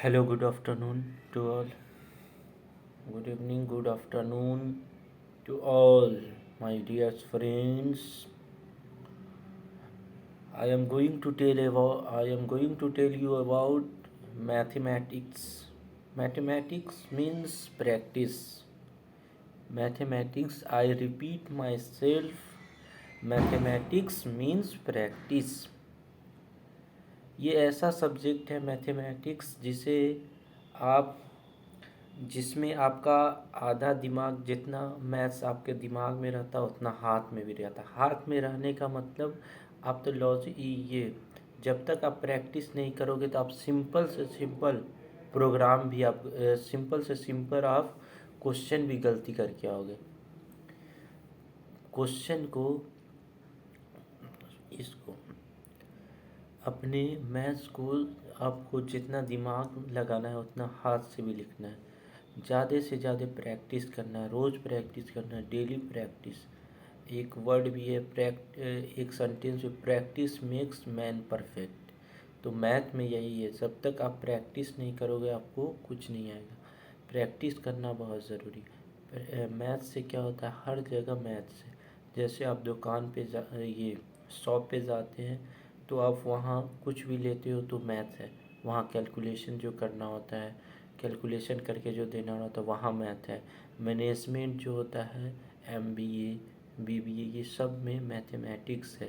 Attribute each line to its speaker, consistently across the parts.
Speaker 1: Hello, good afternoon to all. Good evening, good afternoon to all my dear friends. I am going to tell you about mathematics. Mathematics means practice. Mathematics, I repeat myself, mathematics means practice. ये ऐसा subject है mathematics आप जिसमें आपका आधा दिमाग, जितना maths आपके दिमाग में रहता है उतना हाथ में भी रहता है। हाथ में रहने का मतलब आप तो लॉजिक ये जब तक आप प्रैक्टिस नहीं करोगे तो आप सिंपल से सिंपल प्रोग्राम भी आप सिंपल से सिंपल आप क्वेश्चन भी गलती करके आओगे। क्वेश्चन को इसको अपने मैथ्स को आपको जितना दिमाग लगाना है उतना हाथ से भी लिखना है। ज़्यादा से ज़्यादा प्रैक्टिस करना है, रोज़ प्रैक्टिस करना है, डेली प्रैक्टिस। एक वर्ड भी है एक सेंटेंस में, प्रैक्टिस मेक्स मैन परफेक्ट। तो मैथ में यही है, जब तक आप प्रैक्टिस नहीं करोगे आपको कुछ नहीं आएगा। प्रैक्टिस करना बहुत ज़रूरी है। मैथ से क्या होता है, हर जगह मैथ से। जैसे आप दुकान पे ये शॉप पे जाते हैं तो आप वहाँ कुछ भी लेते हो तो मैथ है। वहाँ कैलकुलेशन जो करना होता है, कैलकुलेशन करके जो देना होता है वहाँ मैथ है। मैनेजमेंट जो होता है, MBA BBA, ये सब में मैथमेटिक्स है।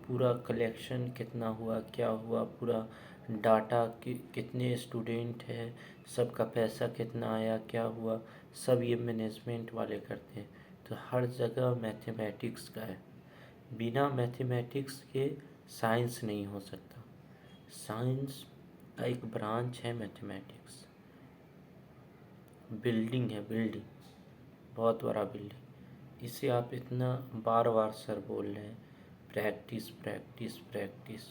Speaker 1: पूरा कलेक्शन कितना हुआ, क्या हुआ, पूरा डाटा कितने स्टूडेंट है, सबका पैसा कितना आया, क्या हुआ, सब ये मैनेजमेंट वाले करते हैं। तो हर जगह मैथमेटिक्स का है। बिना मैथमेटिक्स के साइंस नहीं हो सकता। साइंस का एक ब्रांच है मैथमेटिक्स। बिल्डिंग है, बिल्डिंग, बहुत बड़ा बिल्डिंग। इसे आप इतना बार बार सर बोल रहे हैं, प्रैक्टिस प्रैक्टिस प्रैक्टिस,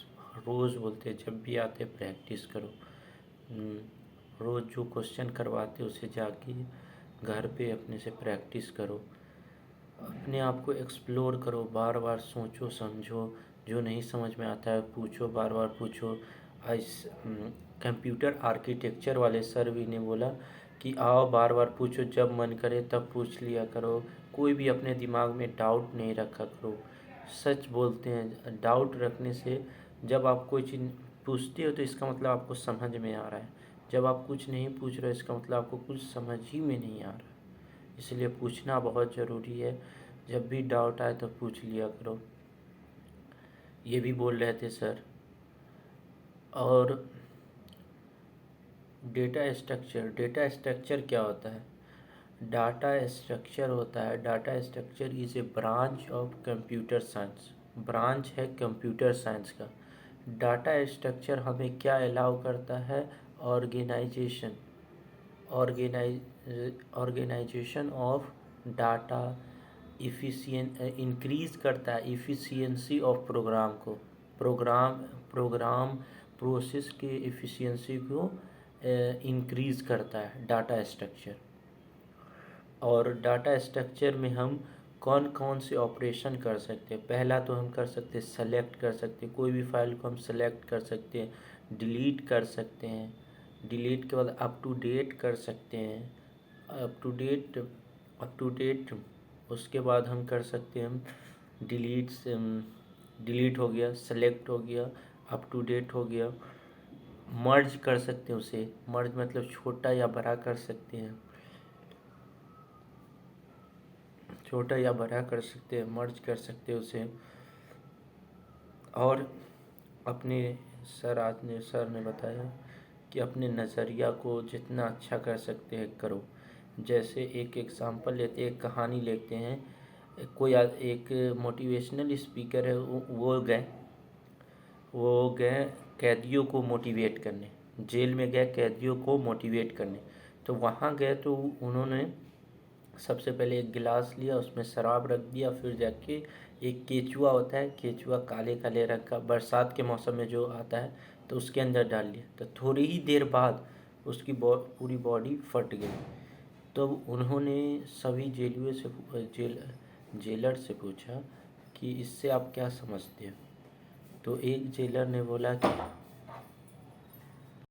Speaker 1: रोज़ बोलते हैं, जब भी आते प्रैक्टिस करो। रोज़ जो क्वेश्चन करवाते उसे जाके घर पे अपने से प्रैक्टिस करो। अपने आप को एक्सप्लोर करो, बार बार सोचो समझो, जो नहीं समझ में आता है पूछो, बार बार पूछो। कंप्यूटर आर्किटेक्चर वाले सर भी ने बोला कि आओ बार बार पूछो, जब मन करे तब पूछ लिया करो, कोई भी अपने दिमाग में डाउट नहीं रखा करो। सच बोलते हैं, डाउट रखने से जब आप कोई चीज़ पूछते हो तो इसका मतलब आपको समझ में आ रहा है। जब आप कुछ नहीं पूछ रहे इसका मतलब आपको कुछ समझ ही में नहीं आ रहा। इसलिए पूछना बहुत ज़रूरी है। जब भी डाउट आए तो पूछ लिया करो, ये भी बोल रहे थे सर। और डेटा स्ट्रक्चर क्या होता है? डाटा स्ट्रक्चर होता है, data structure is a branch of computer science. Branch है कंप्यूटर साइंस का। डाटा स्ट्रक्चर हमें क्या अलाउ करता है? Organization organization of data, increase करता है इफ़िशियंसी ऑफ प्रोग्राम को। प्रोग्राम प्रोसेस के इफ़िशियंसी को इंक्रीज़ करता है डाटा स्ट्रक्चर। और डाटा स्ट्रक्चर में हम कौन कौन से ऑपरेशन कर सकते हैं? पहला तो हम कर सकते हैं, सेलेक्ट कर सकते हैं, कोई भी फाइल को हम सेलेक्ट कर सकते हैं, डिलीट कर सकते हैं। डिलीट के बाद अप टू डेट कर सकते हैं, अप टू डेट। उसके बाद हम कर सकते हैं, हम डिलीट से डिलीट हो गया, सेलेक्ट हो गया, अप टू डेट हो गया। मर्ज कर सकते हैं उसे, मर्ज मतलब छोटा या बड़ा कर सकते हैं, छोटा या बड़ा कर सकते हैं, मर्ज कर सकते हैं उसे। और अपने सर ने बताया कि अपने नज़रिया को जितना अच्छा कर सकते हैं करो। जैसे एक एग्ज़ाम्पल लेते हैं, एक कहानी लेते हैं। एक मोटिवेशनल स्पीकर है, वो गए कैदियों को मोटिवेट करने, जेल में गए कैदियों को मोटिवेट करने। तो वहाँ गए तो उन्होंने सबसे पहले एक गिलास लिया, उसमें शराब रख दिया, फिर जाके एक केचुआ होता है, केचुआ काले काले रंग का, बरसात के मौसम में जो आता है, तो उसके अंदर डाल लिया। तो थोड़ी ही देर बाद उसकी पूरी बॉडी फट गई। तो उन्होंने सभी जेलर से पूछा कि इससे आप क्या समझते हैं? तो एक जेलर ने बोला कि